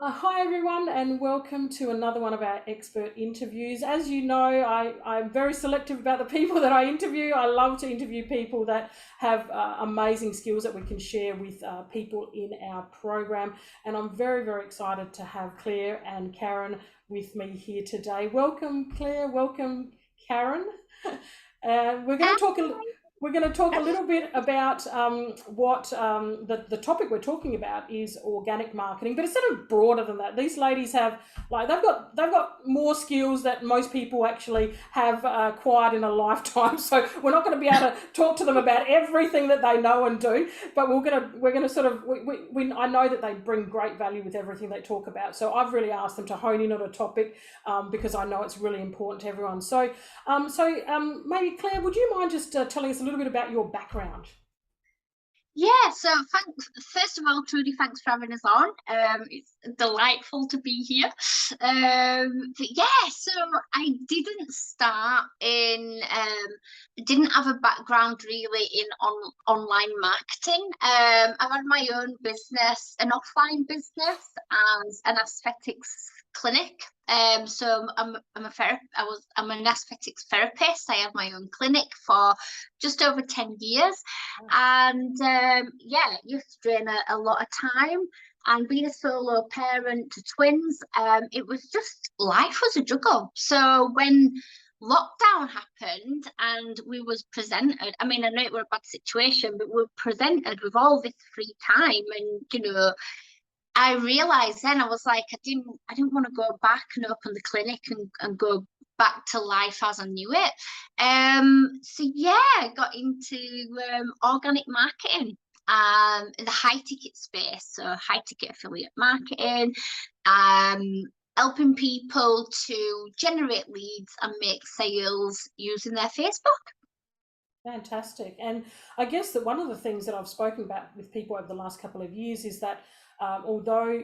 Hi everyone, and welcome to another one of our expert interviews. As you know, I'm very selective about the people that I interview. I love to interview people that have amazing skills that we can share with people in our program. And I'm very, very excited to have Claire and Karen with me here today. Welcome, Claire. Welcome, Karen. We're going to talk a little bit about what the topic we're talking about is organic marketing, but it's sort of broader than that. These ladies have they've got more skills that most people actually have acquired in a lifetime. So we're not going to be able to talk to them about everything that they know and do, but we're gonna sort of I know that they bring great value with everything they talk about. So I've really asked them to hone in on a topic because I know it's really important to everyone. Maybe Claire, would you mind just telling us a little bit about your background? Yeah, so thanks. First of all, truly thanks for having us on. It's delightful to be here. But yeah, so I didn't start in, didn't have a background really in online marketing. I've had my own business, an offline business, and an aesthetics clinic. So I'm an aesthetics therapist. I have my own clinic for just over 10 years. And yeah, it used to drain a lot of time. And being a solo parent to twins, it was just life was a juggle. So when lockdown happened and we was presented, I mean, I know it were a bad situation, but we were presented with all this free time, and I realized then I was like, I didn't want to go back and open the clinic and go back to life as I knew it. So yeah, I got into organic marketing in the high ticket space, so high ticket affiliate marketing, um, helping people to generate leads and make sales using their Facebook. Fantastic. And I guess that one of the things that I've spoken about with people over the last couple of years is that although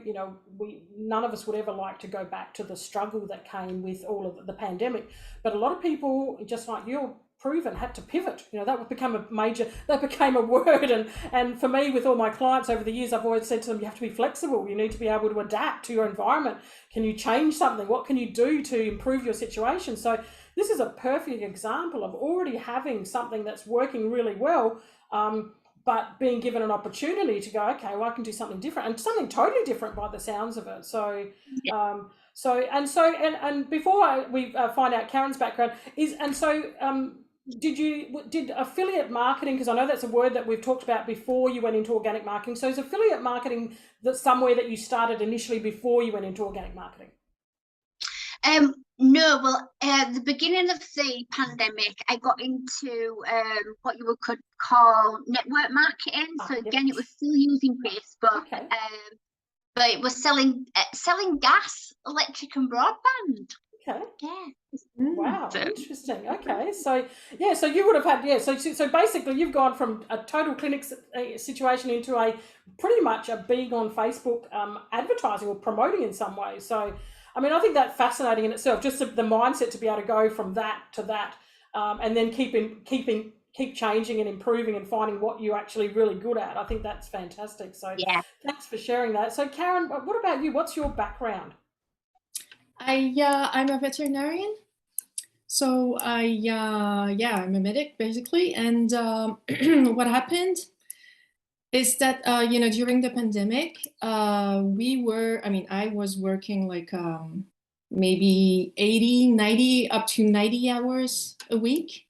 we none of us would ever like to go back to the struggle that came with all of the pandemic, but a lot of people, just like you're proven, had to pivot. That became a word. And for me, with all my clients over the years, I've always said to them, you have to be flexible. You need to be able to adapt to your environment. Can you change something? What can you do to improve your situation? So this is a perfect example of already having something that's working really well, but being given an opportunity to go, okay, well, I can do something different, and something totally different by the sounds of it. And before we find out Karen's background, did affiliate marketing, because I know that's a word that we've talked about before you went into organic marketing. So is affiliate marketing that somewhere that you started initially before you went into organic marketing? No, well, at the beginning of the pandemic, I got into what you could call network marketing. So Yep. again, it was still using Facebook, Okay. but it was selling gas, electric, and broadband. Okay. Yeah. Wow, So, interesting. Okay, so yeah, so you would have had, yeah. So basically, you've gone from a total clinic situation into a pretty much a being on Facebook, advertising or promoting in some way. So, I mean, I think that's fascinating in itself. Just the mindset to be able to go from that to that, and then keep changing and improving and finding what you're actually really good at. I think that's fantastic. So, yeah. thanks for sharing that. So, Karen, what about you? What's your background? I'm a veterinarian. So I'm a medic basically. And what happened is that during the pandemic, I was working like maybe 80, 90, up to 90 hours a week.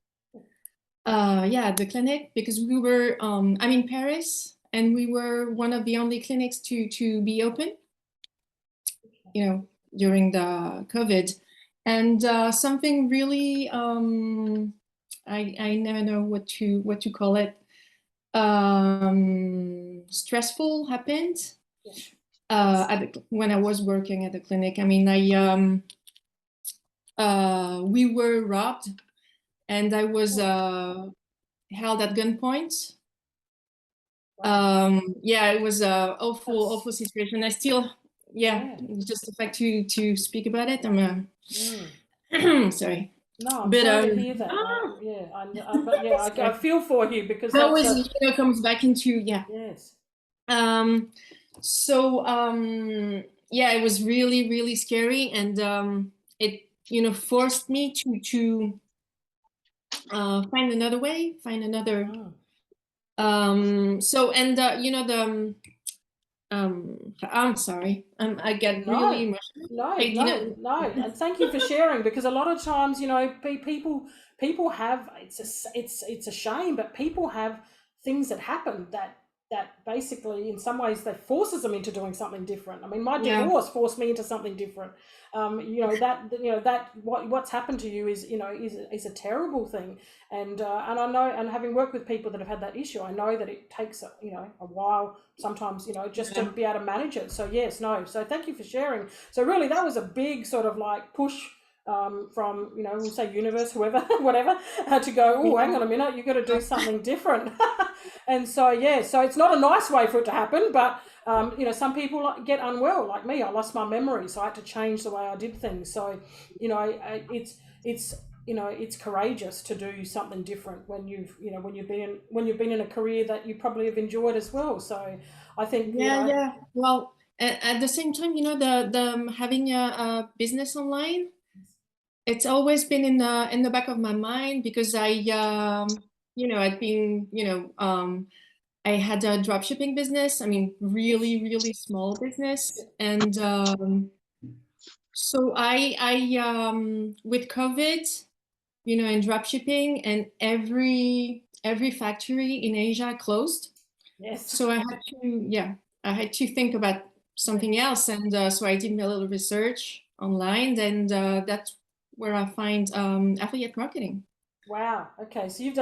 At the clinic, because we were I'm in Paris, and we were one of the only clinics to be open, during the COVID. And something really I never know what to call it, stressful happened when I was working at the clinic. I mean, we were robbed, and I was held at gunpoint. It was a awful situation. I still, just the fact to speak about it, I'm sorry. No, I'm sorry to hear that. I feel for you, because that always comes back into yes. yeah, it was really, really scary, and it, you know, forced me to find another way, find another. So, and you know, the I'm sorry, I get really No, emotional. no, I no, didn't. no. And thank you for sharing, because a lot of times, you know, people have, it's a shame, but people have things that happen that basically in some ways that forces them into doing something different. I mean, my Yeah, divorce forced me into something different. You know, that what's happened to you is, you know, is a terrible thing. And I know, and having worked with people that have had that issue, I know that it takes you know, a while sometimes, you know, just to yeah, be able to manage it. So yes, no. So thank you for sharing. So really, that was a big sort of like push from, you know, we'll say universe, whoever, whatever, to go, oh, hang on a minute, you've got to do something different. And so yeah, so it's not a nice way for it to happen, but you know, some people get unwell, like me. I lost my memory, so I had to change the way I did things. So, you know, it's you know, it's courageous to do something different when you've, you know, when you've been in a career that you probably have enjoyed as well. So I think, you yeah, know, yeah. Well, at the same time, you know, the having a business online, it's always been in the back of my mind, because I you know, I'd been, you know, I had a drop shipping business. I mean, really, really small business. And so I with COVID, you know, in drop shipping, and every factory in Asia closed. yes, So I had to, yeah, I had to think about something else. And so I did a little research online, and that's where I find affiliate marketing. wow. Okay, so you've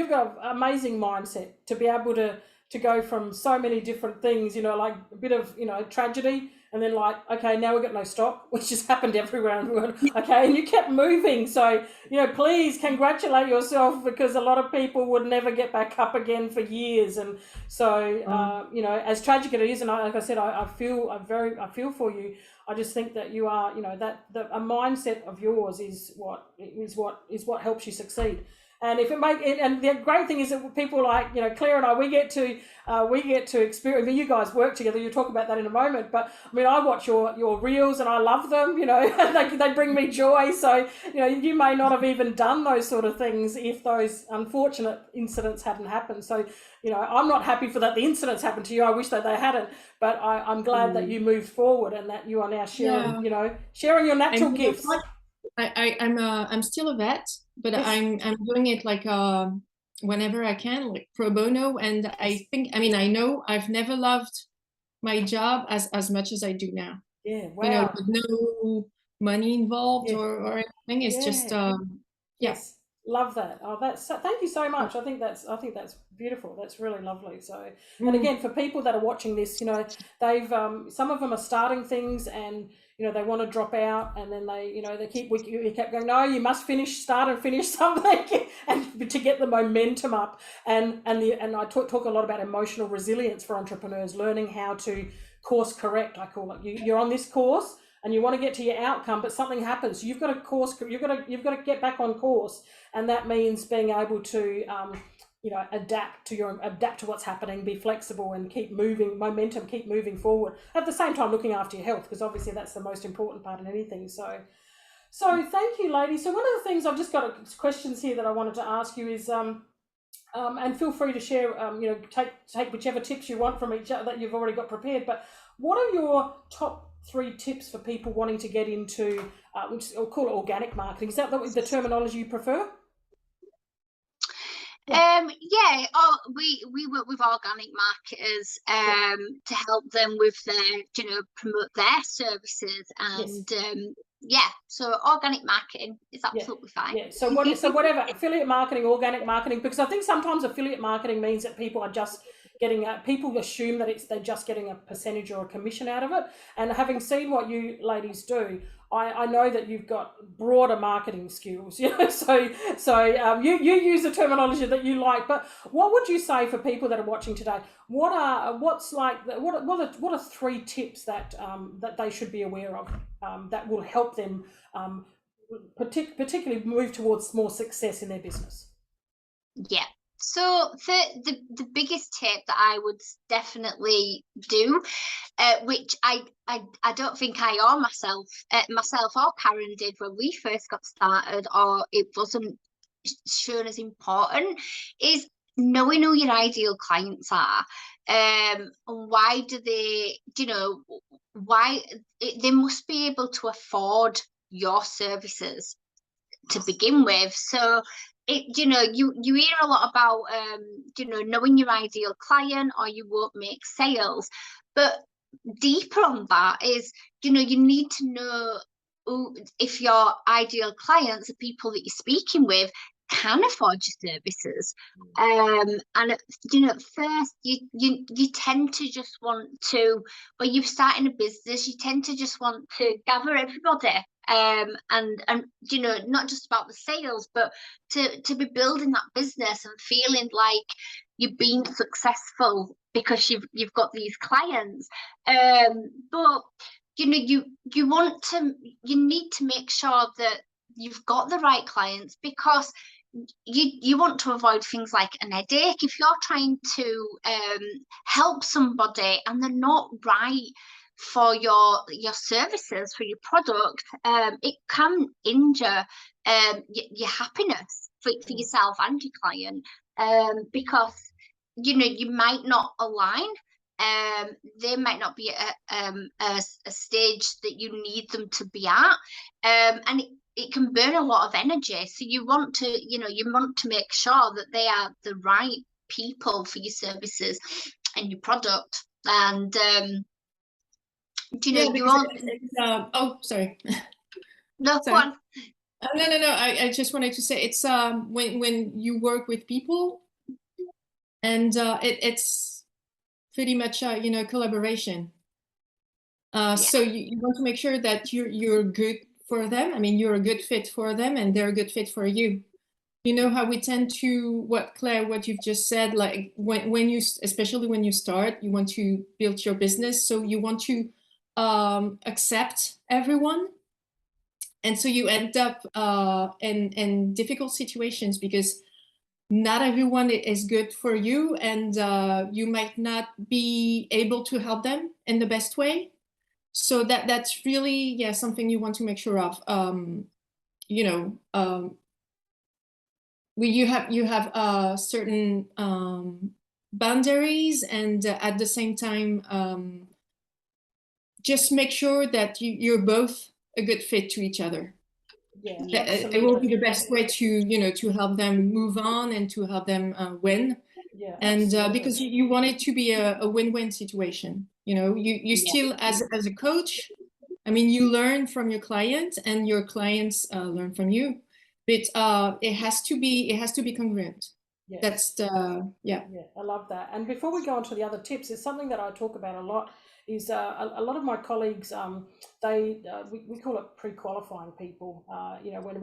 got an amazing mindset to be able to go from so many different things, you know, like a bit of, you know, tragedy, and then like, okay, now we've got no stock, which just happened everywhere in the world. Okay, and you kept moving. So, you know, please congratulate yourself, because a lot of people would never get back up again for years. And so, you know, as tragic it is, and like I said, I feel for you. I just think that you are, you know, that a mindset of yours is what helps you succeed. And if it make it, and the great thing is that people like, you know, Claire and I, we get to experience. I mean, you guys work together. You'll talk about that in a moment. But I mean, I watch your reels and I love them. You know, they bring me joy. So, you know, you may not have even done those sort of things if those unfortunate incidents hadn't happened. So, you know, I'm not happy for that the incidents happened to you. I wish that they hadn't. But I'm glad that you moved forward and that you are now sharing, Yeah. you know, sharing your And natural you know gifts. what? I'm still a vet, but Yes. I'm doing it like whenever I can, like pro bono. And I think, I mean, I know I've never loved my job as much as I do now. Yeah. You know, Wow. with no money involved Yeah. or anything. It's just Yeah. yeah. Yes, love that. Oh, thank you so much. I think that's beautiful. That's really lovely. So, and Mm, again, for people that are watching this, you know, they've some of them are starting things, and you know, they want to drop out, and then they, you know, we kept going, no, you must start and finish something, and to get the momentum up. And I talk a lot about emotional resilience for entrepreneurs, learning how to course correct. I call it. You're on this course and you want to get to your outcome, but something happens. You've got to get back on course, and that means being able to, you know, adapt to what's happening, be flexible, and keep moving forward. At the same time, looking after your health, because obviously that's the most important part in anything. So thank you, ladies. So one of the things I've just got questions here that I wanted to ask you is, and feel free to share, you know, take whichever tips you want from each other that you've already got prepared. But what are your top 3 tips for people wanting to get into, we'll call it organic marketing? Is that the terminology you prefer? Yeah, we work with organic marketers to help them with their, you know, promote their services, and yeah, so organic marketing is absolutely fine. Yeah. So whatever, affiliate marketing, organic marketing, because I think sometimes affiliate marketing means that people are just getting people assume that they're just getting a percentage or a commission out of it. And having seen what you ladies do, I know that you've got broader marketing skills. You know, so you use the terminology that you like. But what would you say for people that are watching today? What are 3 tips that that they should be aware of that will help them particularly move towards more success in their business? Yeah. So the biggest tip that I would definitely do, which I don't think I or myself or Karen did when we first got started, or it wasn't shown as important, is knowing who your ideal clients are. And why do they, why they must be able to afford your services to begin with. So you hear a lot about knowing your ideal client, or you won't make sales. But deeper on that is, you need to know if your ideal clients, the people that you're speaking with, can afford your services. And first you tend to just want to, when you're starting a business, you tend to just want to gather everybody, and not just about the sales, but to be building that business and feeling like you've been successful because you've got these clients. But you need to make sure that you've got the right clients, because you want to avoid things like an headache. If you're trying to help somebody and they're not right for your services, for your product, it can injure your happiness for yourself and your client, because you might not align. They might not be at a stage that you need them to be at, and it can burn a lot of energy. So you want to make sure that they are the right people for your services and your product. And oh, sorry. No, sorry. go on. No. I just wanted to say, it's when you work with people, and it's pretty much collaboration. So you want to make sure that you're good for them. I mean, you're a good fit for them, and they're a good fit for you. You know how we tend to, Claire, what you've just said, like when you, especially when you start, you want to build your business, so you want to accept everyone. And so you end up in difficult situations, because not everyone is good for you, and you might not be able to help them in the best way. So that's really, something you want to make sure of. You have certain boundaries, and at the same time, just make sure that you're both a good fit to each other. Yeah, it will be the best way to help them move on and to help them win. Yeah, and because you want it to be a win-win situation. You still, as a coach, I mean, you learn from your client, and your clients learn from you, but it has to be congruent. Yes. That's the yeah, I love that. And before we go on to the other tips, it's something that I talk about a lot. Is a lot of my colleagues, we call it pre-qualifying people. When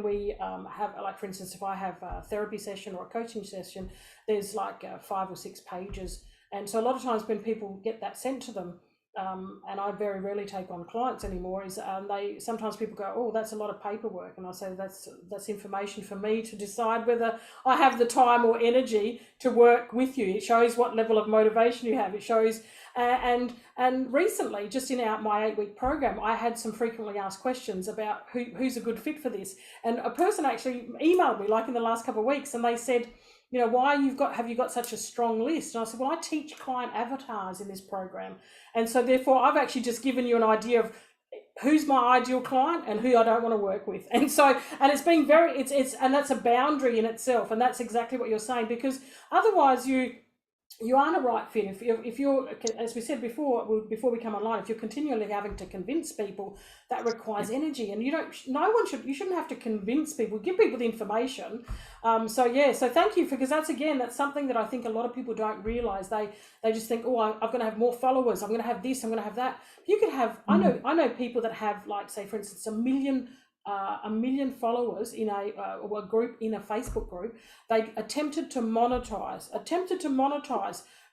we have, like, for instance, if I have a therapy session or a coaching session, there's like 5 or 6 pages, and so a lot of times when people get that sent to them, and I very rarely take on clients anymore, is sometimes people go, oh, that's a lot of paperwork, and I say that's information for me to decide whether I have the time or energy to work with you. It shows what level of motivation you have. It shows, and recently, just in my 8-week program, I had some frequently asked questions about who's a good fit for this, and a person actually emailed me, like in the last couple of weeks, and they said, why have you got such a strong list? And I said, well, I teach client avatars in this program. And so therefore I've actually just given you an idea of who's my ideal client and who I don't want to work with. And so, and it's been and that's a boundary in itself. And that's exactly what you're saying, because otherwise you aren't a right fit. If you're, as we said before we come online, if you're continually having to convince people, that requires energy, and you shouldn't have to convince people. Give people the information. So thank you, because that's something that I think a lot of people don't realize. They just think, oh, I'm going to have more followers, I'm going to have this, I'm going to have that. You could have, I know people that have, like, say for instance, a million followers in a group, in a Facebook group. They attempted to monetize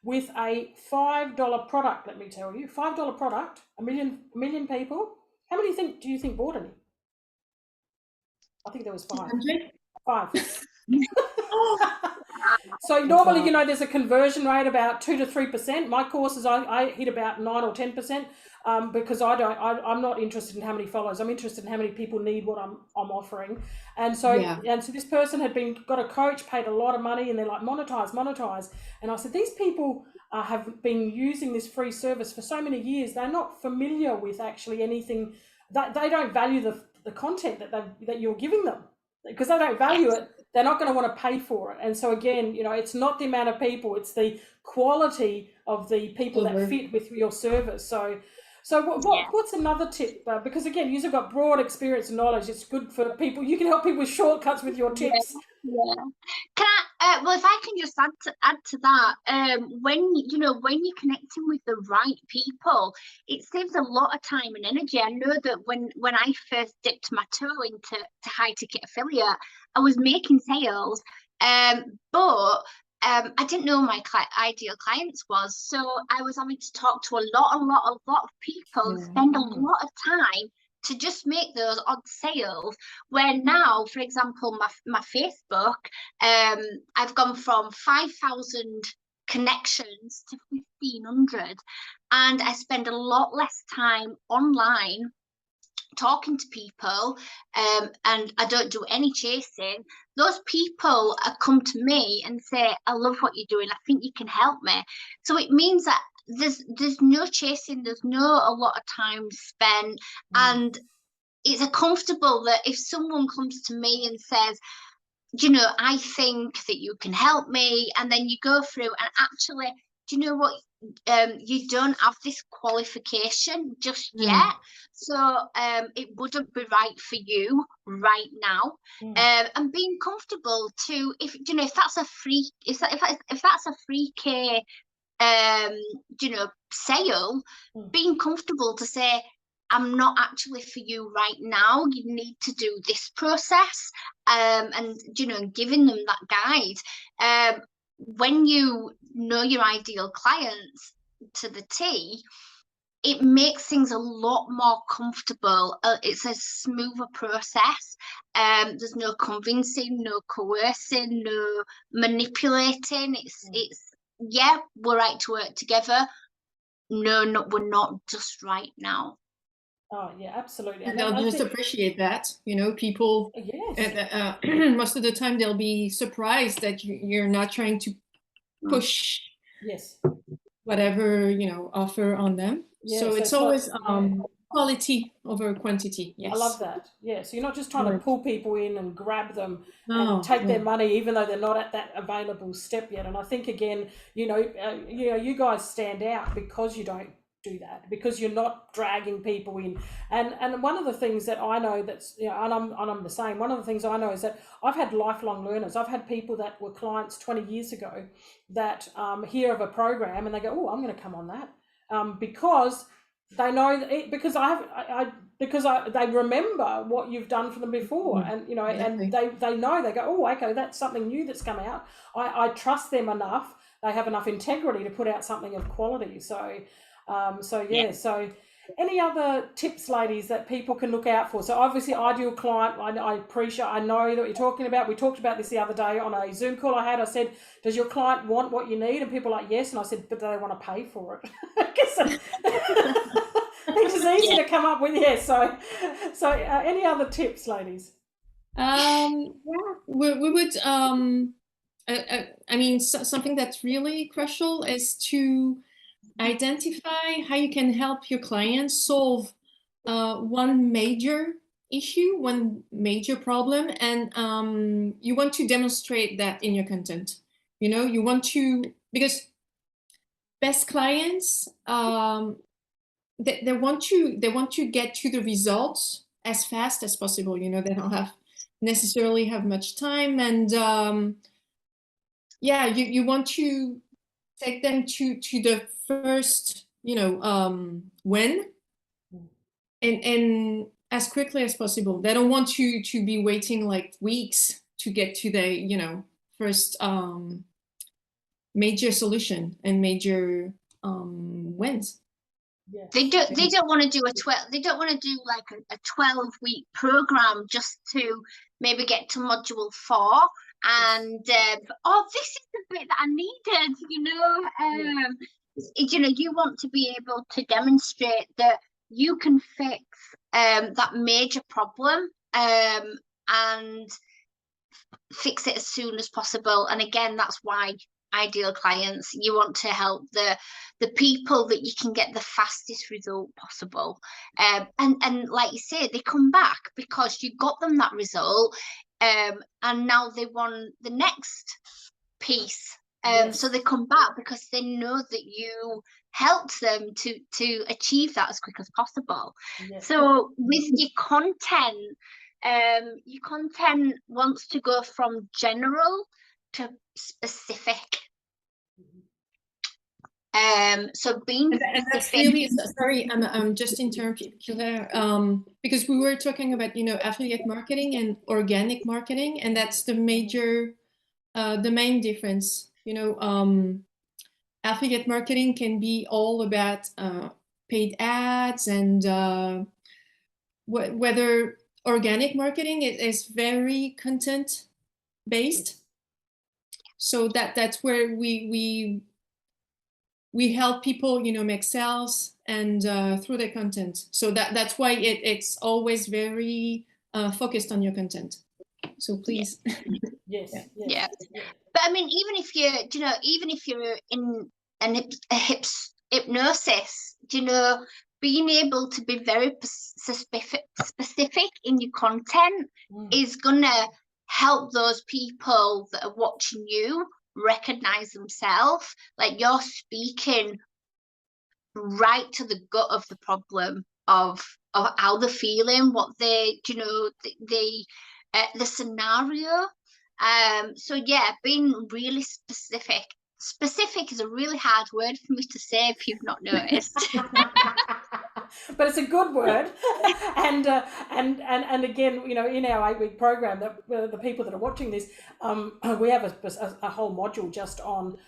with a $5 product. Let me tell you, $5 product, a million people. How many do you think bought any? I think there was 5. 5. So normally, you know, there's a conversion rate about 2 to 3%. My courses, I hit about 9 or 10%, because I'm not interested in how many followers. I'm interested in how many people need what I'm offering. And so, and so this person had got a coach, paid a lot of money, and they're like, monetize. And I said, these people have been using this free service for so many years. They're not familiar with actually anything. That they don't value the content that you're giving them, because they don't value it. They're not going to want to pay for it. And so again, you know, it's not the amount of people, it's the quality of the people that fit with your service. So what's another tip? Because again, you've got broad experience and knowledge. It's good for people. You can help people with shortcuts with your tips. Yeah. Can I, well, if I can just add to that, when you're connecting with the right people, it saves a lot of time and energy. I know that when I first dipped my toe into high ticket affiliate, I was making sales, but I didn't know my ideal clients was, so I was having to talk to a lot of people, spend a lot of time to just make those odd sales. Where now, for example, my Facebook, I've gone from 5,000 connections to 1,500, and I spend a lot less time online talking to people, and I don't do any chasing. Those people come to me and say, I love what you're doing, I think you can help me. So it means that there's no chasing, there's a lot of time spent, and it's comfortable that if someone comes to me and says, you know, I think that you can help me, and then you go through and actually, do you know what, you don't have this qualification just yet, so it wouldn't be right for you right now. And being comfortable to, if you know, if that's a free, if that's a free K you know, sale, being comfortable to say, I'm not actually for you right now, you need to do this process, and you know, giving them that guide. When you know your ideal clients to the T, it makes things a lot more comfortable. It's a smoother process. There's no convincing, no coercing, no manipulating. It's yeah, we're right to work together. No, we're not just right now. Oh yeah, absolutely. And they'll just appreciate that, you know, people. Most of the time they'll be surprised that you're not trying to push whatever, you know, offer on them. So it's always quality over quantity. Yes, I love that. Yeah, so you're not just trying to pull people in and grab them and take their money, even though they're not at that available step yet. And I think again, you know, you guys stand out because you don't do that, because you're not dragging people in. And one of the things that I know that's, you know, and I'm the same. One of the things I know is that I've had lifelong learners. I've had people that were clients 20 years ago that hear of a program and they go, oh, I'm going to come on that, because they know because they remember what you've done for them before, and you know, and they know, they go, oh, okay, that's something new that's come out. I trust them enough. They have enough integrity to put out something of quality. So any other tips, ladies, that people can look out for? So obviously, ideal client, I appreciate, I know that what you're talking about. We talked about this the other day on a Zoom call I had. I said, does your client want what you need? And people are like, yes. And I said, but do they want to pay for it? It's just easy to come up with. So any other tips, ladies? We would, I mean, something that's really crucial is to identify how you can help your clients solve one major issue, one major problem, and you want to demonstrate that in your content. You know, you want to, because best clients, they want to get to the results as fast as possible. You know, they don't necessarily have much time, and you want to take them to the first, you know, win, and as quickly as possible. They don't want to be waiting like weeks to get to the, you know, first major solution and major wins. They don't want to do they don't want to do like a 12-week program just to maybe get to module 4. and oh, this is the bit that I needed, you want to be able to demonstrate that you can fix that major problem and fix it as soon as possible. And again, that's why ideal clients, you want to help the people that you can get the fastest result possible, and like you say, they come back because you got them that result, and now they want the next piece, so they come back because they know that you helped them to achieve that as quick as possible. So with your content wants to go from general to specific. So being and that's really, sorry, I'm just interrupting Claire, because we were talking about affiliate marketing and organic marketing, and that's the major the main difference. Affiliate marketing can be all about paid ads, and whether organic marketing is very content based. So that's where we help people, make sales and through their content. So that's why it's always very focused on your content. So please. Yes. But I mean, even if you're in a hypnosis, being able to be very specific in your content is gonna help those people that are watching you recognize themselves, like you're speaking right to the gut of the problem of how they're feeling, what they the scenario. So yeah, being really specific is a really hard word for me to say if you've not noticed. But it's a good word. And again, in our 8-week program, that the people that are watching this, we have a whole module just on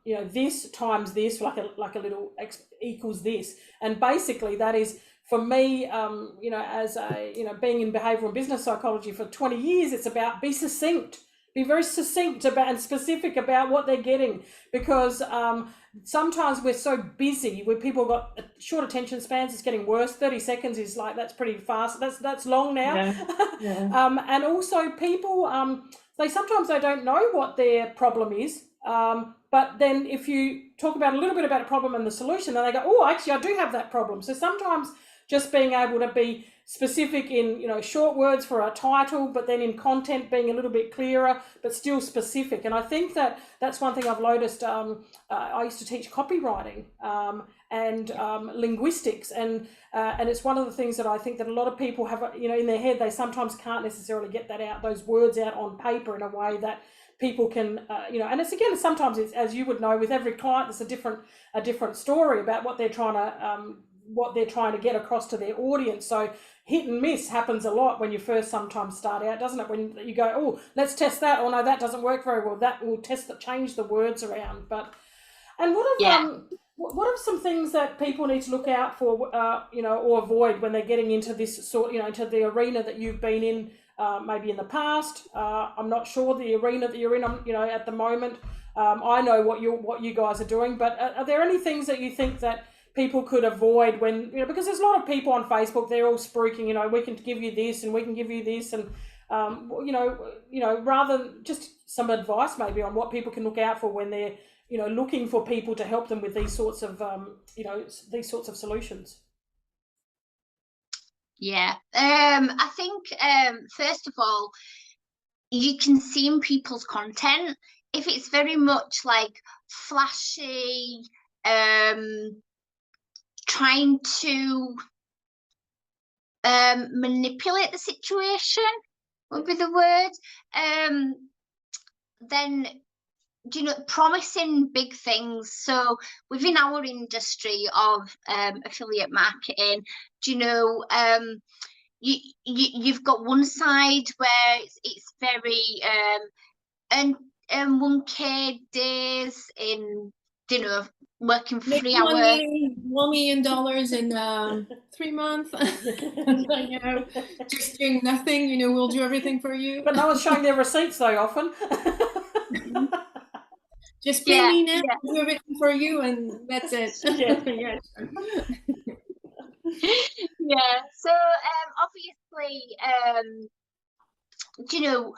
this times this, like a little equals this, and basically that is, for me, as being in behavioral and business psychology for 20 years, it's about be succinct. Be very succinct about and specific about what they're getting, because sometimes we're so busy where people got short attention spans. It's getting worse. 30 seconds is like, that's pretty fast. That's long now. Yeah. And also people, they don't know what their problem is. But then if you talk about a little bit about a problem and the solution, then they go, oh, actually, I do have that problem. So sometimes just being able to be specific in short words for a title, but then in content being a little bit clearer but still specific. And I think that's one thing I've noticed. I used to teach copywriting and linguistics, and it's one of the things that I think that a lot of people have in their head. They sometimes can't necessarily get those words out on paper in a way that people can and it's, again, sometimes it's, as you would know, with every client there's a different story about what they're trying to get across to their audience. So hit and miss happens a lot when you first sometimes start out, doesn't it? When you go, oh, let's test that, or no, that doesn't work very well, that will change the words around. And what are some things that people need to look out for, or avoid when they're getting into this sort, into the arena that you've been in, maybe in the past? I'm not sure the arena that you're in, at the moment. I know what you guys are doing, but are there any things that you think that people could avoid when, because there's a lot of people on Facebook, they're all spruiking, we can give you this and we can give you this, and rather than just some advice maybe on what people can look out for when they're looking for people to help them with these sorts of solutions. Yeah, I think first of all, you can see in people's content if it's very much like flashy, trying to manipulate the situation would be the word, then promising big things. So within our industry of affiliate marketing, you've got one side where it's very and 1K days in working 3 hours, $1 million in 3 months, you know, just doing nothing, you know, we'll do everything for you. But no one's showing their receipts so often. Just pay Yeah, me now, yeah. I'll do everything for you, and that's it. Yeah. Yeah. Yeah. So obviously, you know,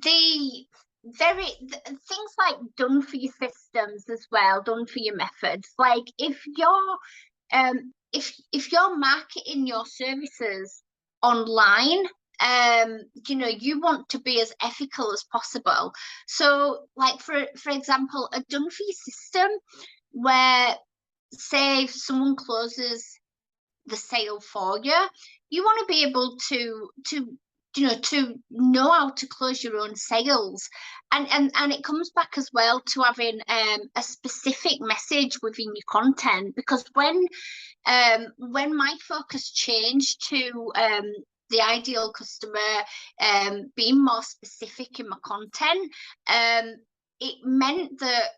things like done for your systems as well, done for your methods. Like if you're marketing your services online, you know, you want to be as ethical as possible. So like for example, a done for you system where, say, if someone closes the sale for you, you want to be able to know how to close your own sales, and it comes back as well to having a specific message within your content, because when my focus changed to the ideal customer, being more specific in my content, it meant that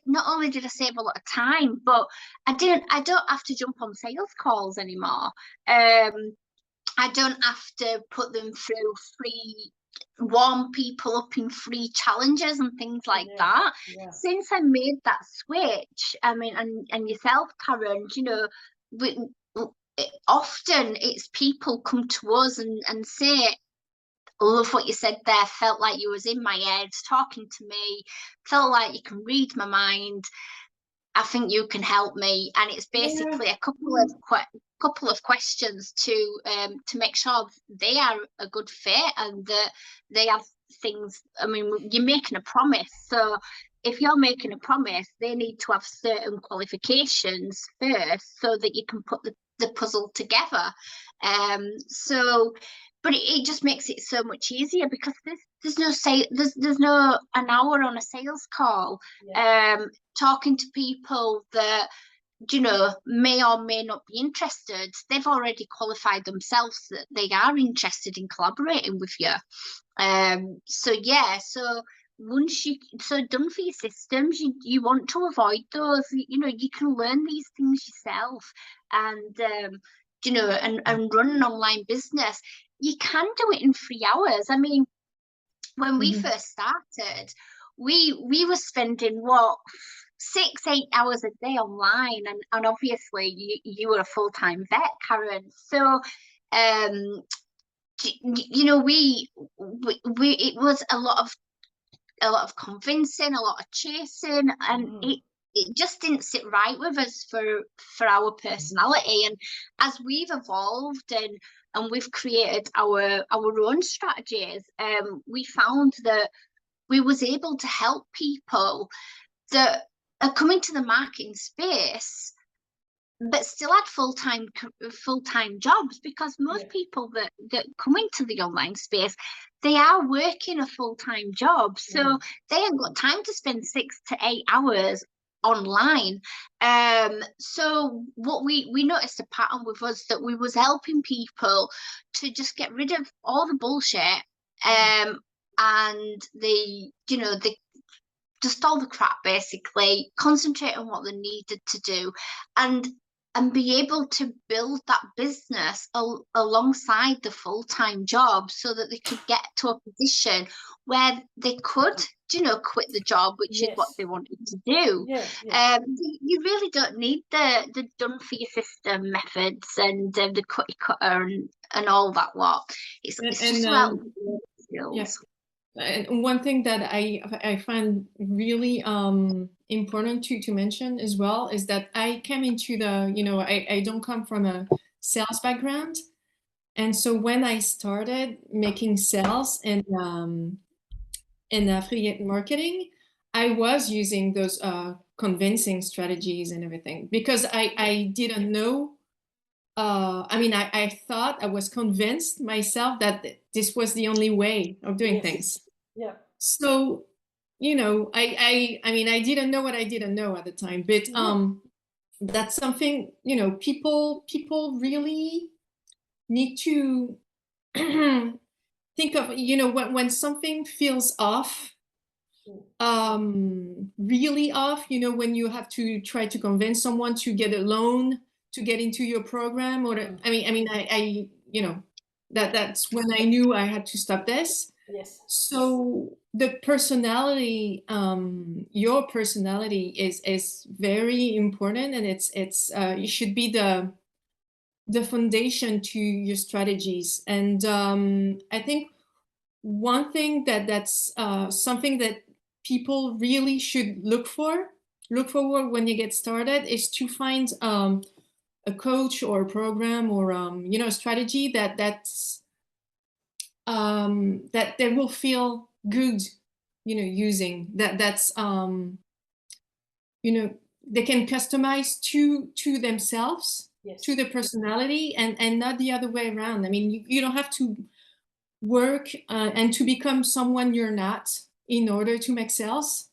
not only did I save a lot of time, but I don't have to jump on sales calls anymore. I don't have to put them through warm people up in free challenges and things like that. Yeah. Since I made that switch, I mean, and yourself, Karen, you know, often it's people come to us and say, love what you said there, felt like you was in my head talking to me, felt like you can read my mind, I think you can help me. And it's basically a couple of questions to make sure they are a good fit and that they have things. I mean, you're making a promise, so if you're making a promise, they need to have certain qualifications first so that you can put the puzzle together. But it just makes it so much easier, because there's no an hour on a sales call talking to people that, you know, may or may not be interested. They've already qualified themselves that they are interested in collaborating with you. So done for your systems, you want to avoid those. You know, you can learn these things yourself, and you know, and run an online business. You can do it in 3 hours. I mean, when we first started, we were spending 6-8 hours a day online, and obviously you were a full-time vet, Karen. So you know, we it was a lot of convincing, a lot of chasing, and it just didn't sit right with us for our personality. And as we've evolved and we've created our own strategies, we found that we was able to help people that are coming to the marketing space but still had full-time jobs, because most people that come into the online space, they are working a full-time job, so they ain't got time to spend 6 to 8 hours online. So what we noticed a pattern with us, that we was helping people to just get rid of all the bullshit, and just all the crap, basically, concentrate on what they needed to do, and be able to build that business alongside the full-time job, so that they could get to a position where they could, you know, quit the job, which is what they wanted to do. You really don't need the done for your system methods and the cutty cutter and all that lot. It's just about skills. Yeah. And one thing that I find really important to mention as well is that I came into I don't come from a sales background. And so when I started making sales and affiliate marketing, I was using those convincing strategies and everything, because I didn't know. I thought, I was convinced myself that this was the only way of doing things. Yeah. So, you know, I didn't know what I didn't know at the time, but that's something, you know, people really need to think of, you know, when something feels off, really off, you know, when you have to try to convince someone to get a loan to get into your program, or I you know, that's when I knew I had to stop this. Yes. So the personality, your personality is very important, and it's it should be the foundation to your strategies. And I think one thing that's something that people really should look forward when you get started is to find a coach or a program or you know, a strategy that's that they will feel good, you know, using that's you know, they can customize to themselves, Yes. to their personality, and not the other way around. I mean, you don't have to work and to become someone you're not in order to make sales.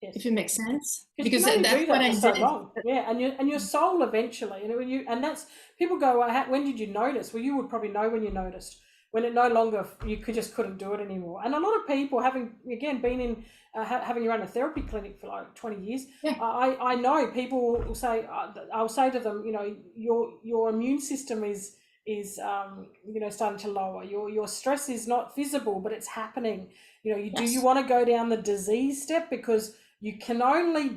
Yes. If it makes sense, Because because you that's do what that I for so did. long, yeah, and your soul eventually, you know, and that's, people go, well, when did you notice? Well, you would probably know when you noticed, when it no longer, you just couldn't do it anymore. And a lot of people, having again been in having run a therapy clinic for like 20 years, Yeah. I know people will say, I'll say to them, you know, your immune system is you know, starting to lower. Your stress is not visible, but it's happening. You know, do you want to go down the disease step? Because you can only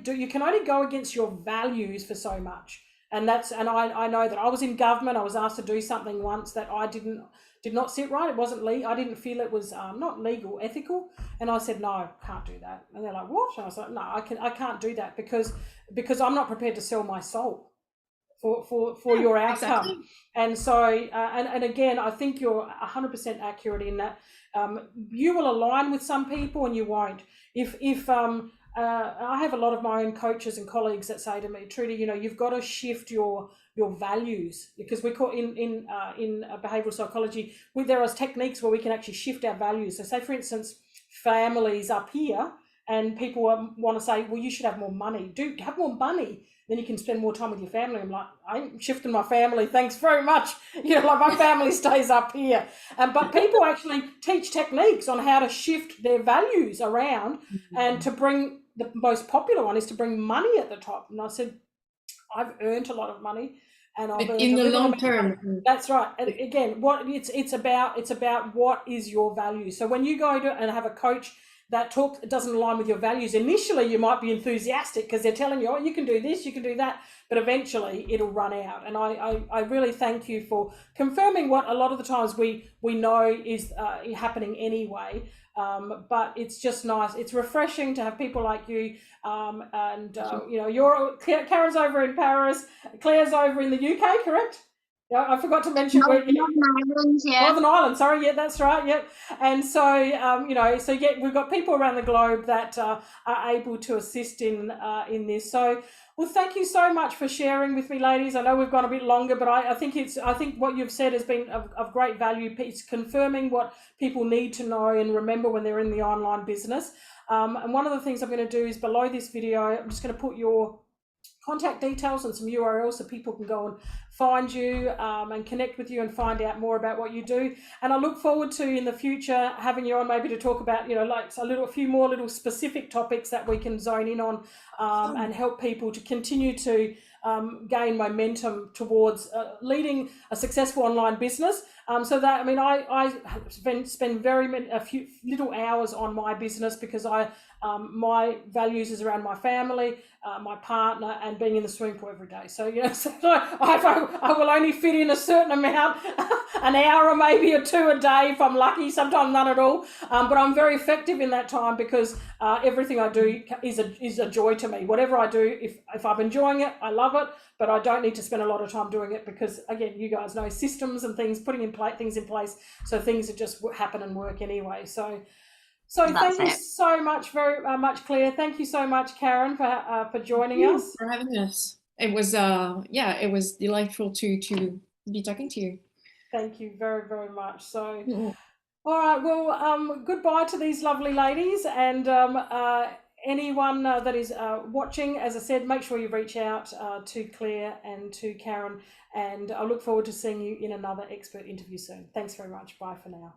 go against your values for so much. And I know that I was in government. I was asked to do something once that I did not sit right. It wasn't legal. I didn't feel it was not legal, ethical. And I said, no, I can't do that. And they're like, what? And I was like, no, I can't do that because I'm not prepared to sell my soul for your outcome. Exactly. And so, and again, I think you're 100% accurate in that. You will align with some people and you won't. If I have a lot of my own coaches and colleagues that say to me, Trudy, you know, you've got to shift your values, because we call in behavioral psychology, there are techniques where we can actually shift our values. So say, for instance, families up here, and people want to say, well, you should have more money. Have more money, then you can spend more time with your family. I'm like, I ain't shifting my family, thanks very much. You know, like my family stays up here. But people actually teach techniques on how to shift their values around, and to bring, the most popular one is to bring money at the top. And I said, I've earned a lot of money, and I've earned in the long term. That's right. And again, what it's about what is your value. So when you go to and have a coach that doesn't align with your values, initially you might be enthusiastic because they're telling you, oh, you can do this, you can do that, but eventually it'll run out. And I really thank you for confirming what a lot of the times we know is happening anyway. But it's just nice. It's refreshing to have people like you. You know, Karen's over in Paris, Claire's over in the UK, correct? Yeah, I forgot to mention Northern Ireland, yeah. Northern Ireland, sorry, yeah, that's right, yep. And so, you know, so yeah, we've got people around the globe that are able to assist in this. So, well, thank you so much for sharing with me, ladies. I know we've gone a bit longer, but I think what you've said has been of great value. It's confirming what people need to know and remember when they're in the online business. And one of the things I'm going to do is below this video, I'm just going to put your contact details and some URLs so people can go and find you and connect with you and find out more about what you do. And I look forward to, in the future, having you on maybe to talk about, you know, like a few more little specific topics that we can zone in on and help people to continue to gain momentum towards leading a successful online business. So that, I mean, I spend a few little hours on my business because my values is around my family, my partner, and being in the swimming pool every day. So, you know, so I will only fit in a certain amount, an hour or maybe or two a day if I'm lucky, sometimes none at all. But I'm very effective in that time because everything I do is a joy to me. Whatever I do, if I'm enjoying it, I love it, but I don't need to spend a lot of time doing it because, again, you guys know systems and things, putting things in place, so things that just happen and work anyway. So thank you so much, very much, Claire. Thank you so much, Karen, for joining us. For having us. It was it was delightful to be talking to you. Thank you very, very much. So, all right. Well, goodbye to these lovely ladies, and anyone that is watching. As I said, make sure you reach out to Claire and to Karen, and I look forward to seeing you in another expert interview soon. Thanks very much. Bye for now.